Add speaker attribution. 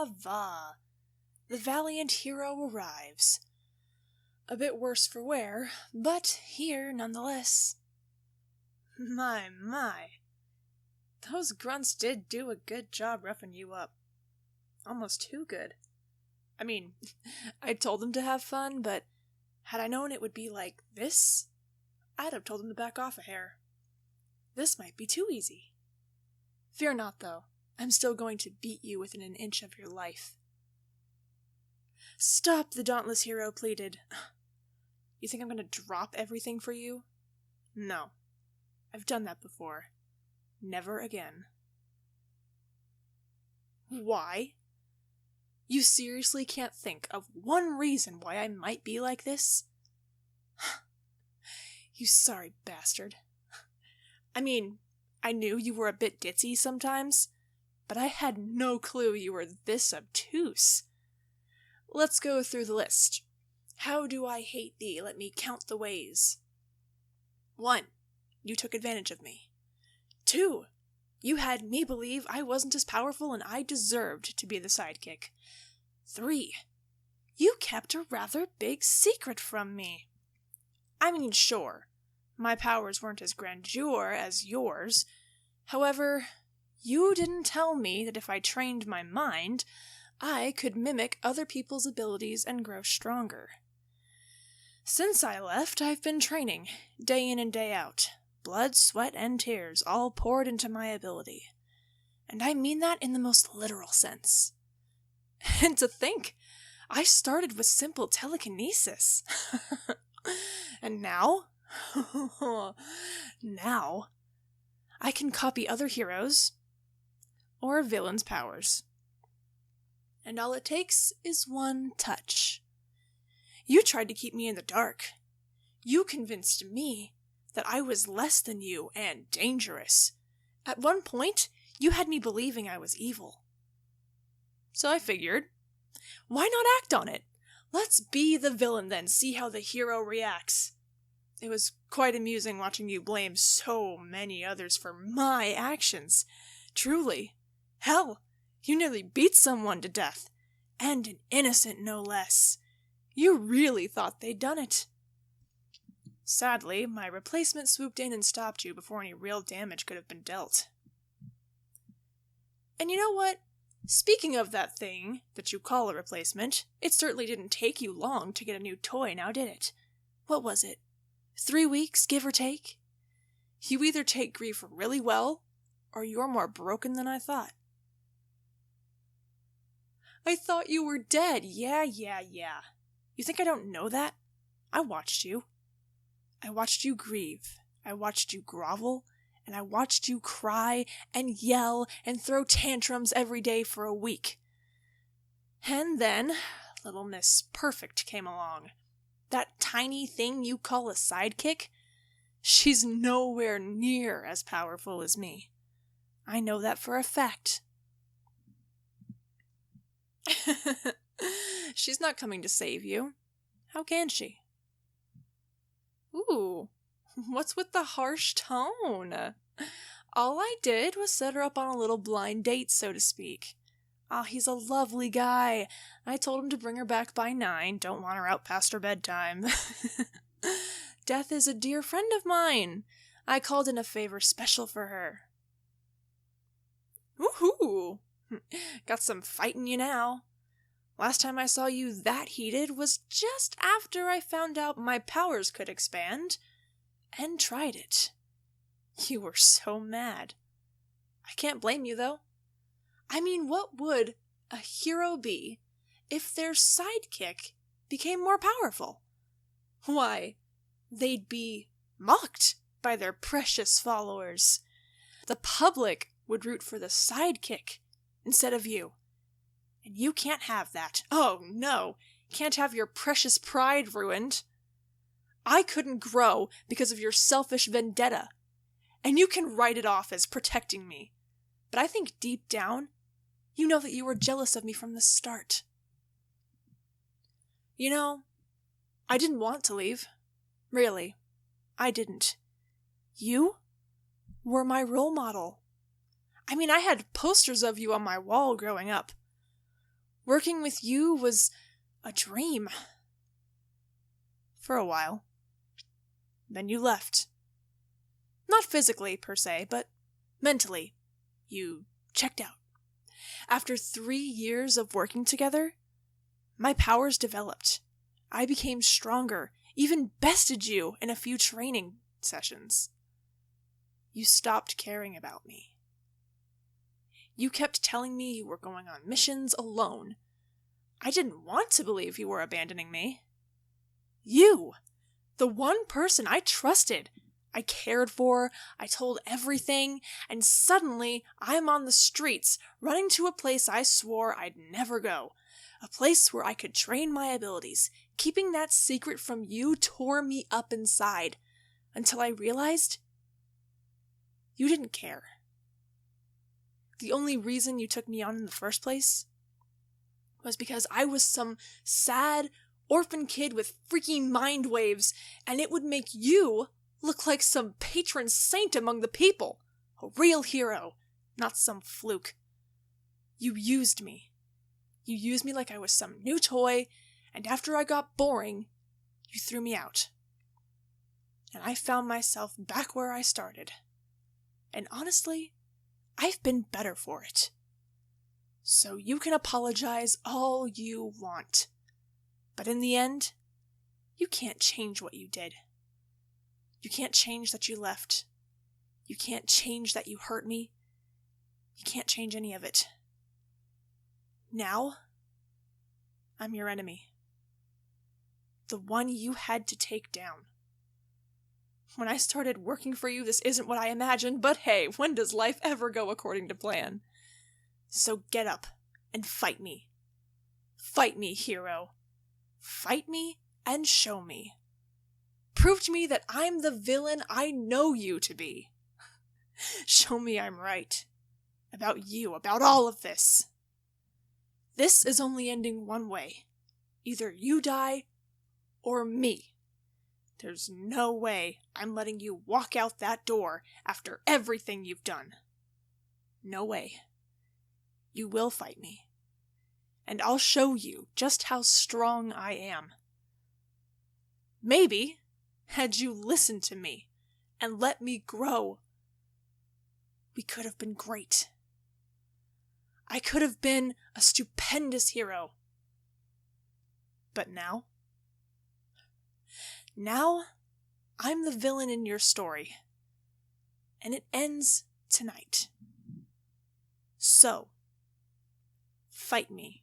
Speaker 1: va va. The valiant hero arrives. A bit worse for wear, but here nonetheless. My. Those grunts did do a good job roughing you up. Almost too good. I mean, I told them to have fun, but had I known it would be like this, I'd have told them to back off a hair. This might be too easy. Fear not, though. I'm still going to beat you within an inch of your life. Stop, the dauntless hero pleaded. You think I'm going to drop everything for you? No. I've done that before. Never again. Why? You seriously can't think of one reason why I might be like this? You sorry bastard. I mean, I knew you were a bit ditzy sometimes, but I had no clue you were this obtuse. Let's go through the list. How do I hate thee? Let me count the ways. 1. You took advantage of me. 2. You had me believe I wasn't as powerful and I deserved to be the sidekick. 3. You kept a rather big secret from me. I mean, sure, my powers weren't as grandeur as yours. However, you didn't tell me that if I trained my mind, I could mimic other people's abilities and grow stronger. Since I left, I've been training, day in and day out. Blood, sweat, and tears all poured into my ability. And I mean that in the most literal sense. And to think, I started with simple telekinesis. And now? Now, I can copy other heroes or villains' powers. And all it takes is one touch. You tried to keep me in the dark. You convinced me that I was less than you and dangerous. At one point, you had me believing I was evil. So I figured, why not act on it? Let's be the villain then, see how the hero reacts. It was quite amusing watching you blame so many others for my actions. Truly. Hell, you nearly beat someone to death. And an innocent, no less. You really thought they'd done it. Sadly, my replacement swooped in and stopped you before any real damage could have been dealt. And you know what? Speaking of that thing that you call a replacement, it certainly didn't take you long to get a new toy, now did it? What was it? 3 weeks, give or take? You either take grief really well, or you're more broken than I thought. I thought you were dead. Yeah. You think I don't know that? I watched you. I watched you grieve. I watched you grovel. And I watched you cry and yell and throw tantrums every day for a week. And then, little Miss Perfect came along. That tiny thing you call a sidekick? She's nowhere near as powerful as me. I know that for a fact. She's not coming to save you. How can she? Ooh, what's with the harsh tone? All I did was set her up on a little blind date, so to speak. He's a lovely guy. I told him to bring her back by 9. Don't want her out past her bedtime. Death is a dear friend of mine. I called in a favor special for her. Woohoo! Got some fight in you now. Last time I saw you that heated was just after I found out my powers could expand, and tried it. You were so mad. I can't blame you, though. I mean, what would a hero be if their sidekick became more powerful? Why, they'd be mocked by their precious followers. The public would root for the sidekick instead of you. And you can't have that. Oh, no. Can't have your precious pride ruined. I couldn't grow because of your selfish vendetta. And you can write it off as protecting me. But I think deep down, you know that you were jealous of me from the start. You know, I didn't want to leave. Really, I didn't. You were my role model. I mean, I had posters of you on my wall growing up. Working with you was a dream. For a while. Then you left. Not physically, per se, but mentally. You checked out. After 3 years of working together, my powers developed. I became stronger, even bested you in a few training sessions. You stopped caring about me. You kept telling me you were going on missions alone. I didn't want to believe you were abandoning me. You! The one person I trusted, I cared for, I told everything, and suddenly I'm on the streets, running to a place I swore I'd never go. A place where I could train my abilities. Keeping that secret from you tore me up inside, until I realized you didn't care. The only reason you took me on in the first place was because I was some sad orphan kid with freaky mind waves, and it would make you look like some patron saint among the people. A real hero, not some fluke. You used me. You used me like I was some new toy, and after I got boring, you threw me out. And I found myself back where I started. And honestly, I've been better for it. So you can apologize all you want. But in the end, you can't change what you did. You can't change that you left. You can't change that you hurt me. You can't change any of it. Now, I'm your enemy. The one you had to take down. When I started working for you, this isn't what I imagined, but hey, when does life ever go according to plan? So get up and fight me. Fight me, hero. Fight me and show me. Prove to me that I'm the villain I know you to be. Show me I'm right. About you, about all of this. This is only ending one way. Either you die, or me. There's no way I'm letting you walk out that door after everything you've done. No way. You will fight me. And I'll show you just how strong I am. Maybe, had you listened to me and let me grow, we could have been great. I could have been a stupendous hero. But now? Now, I'm the villain in your story. And it ends tonight. So, fight me.